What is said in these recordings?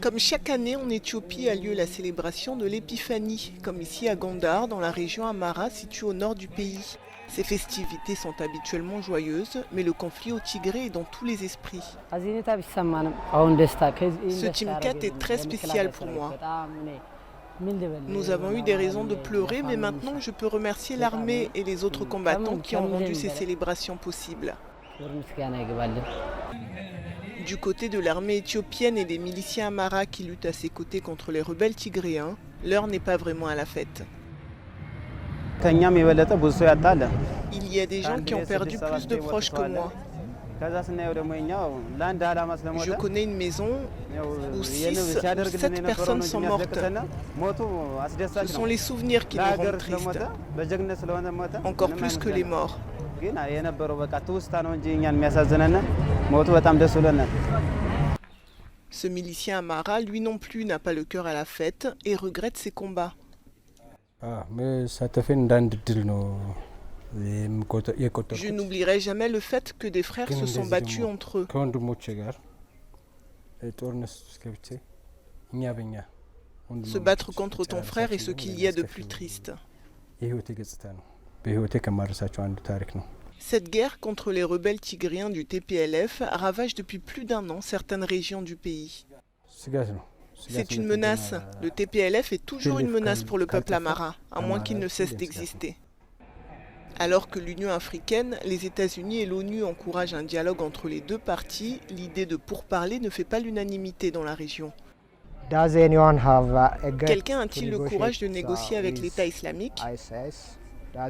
Comme chaque année en Éthiopie a lieu la célébration de l'Épiphanie, comme ici à Gondar, dans la région Amara située au nord du pays. Ces festivités sont habituellement joyeuses, mais le conflit au Tigré est dans tous les esprits. Ce Timkat est très spécial pour moi. Nous avons eu des raisons de pleurer, mais maintenant je peux remercier l'armée et les autres combattants qui ont rendu ces célébrations possibles. Du côté de l'armée éthiopienne et des miliciens Amara qui luttent à ses côtés contre les rebelles tigréens, l'heure n'est pas vraiment à la fête. Il y a des gens qui ont perdu plus de proches que moi. Je connais une maison où 6 ou 7 personnes sont mortes. Ce sont les souvenirs qui nous rendent tristes, encore plus que les morts. Ce milicien Amara, lui non plus, n'a pas le cœur à la fête et regrette ses combats. Je n'oublierai jamais le fait que des frères se sont battus entre eux. Se battre contre ton frère est ce qu'il y a de plus triste. Cette guerre contre les rebelles tigréens du TPLF ravage depuis plus d'1 an certaines régions du pays. C'est une menace. Le TPLF est toujours une menace pour le peuple amara, à moins qu'il ne cesse d'exister. Alors que l'Union africaine, les États-Unis et l'ONU encouragent un dialogue entre les deux parties, l'idée de pourparler ne fait pas l'unanimité dans la région. Quelqu'un a-t-il le courage de négocier avec l'État islamique?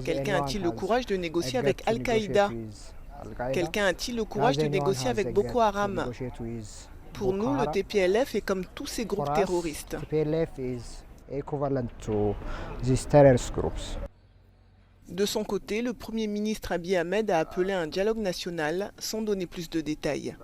Quelqu'un a-t-il le courage de négocier avec Al-Qaïda? Quelqu'un a-t-il le courage de négocier avec Boko Haram? Pour nous, le TPLF est comme tous ces groupes terroristes. De son côté, le Premier ministre Abiy Ahmed a appelé à un dialogue national sans donner plus de détails.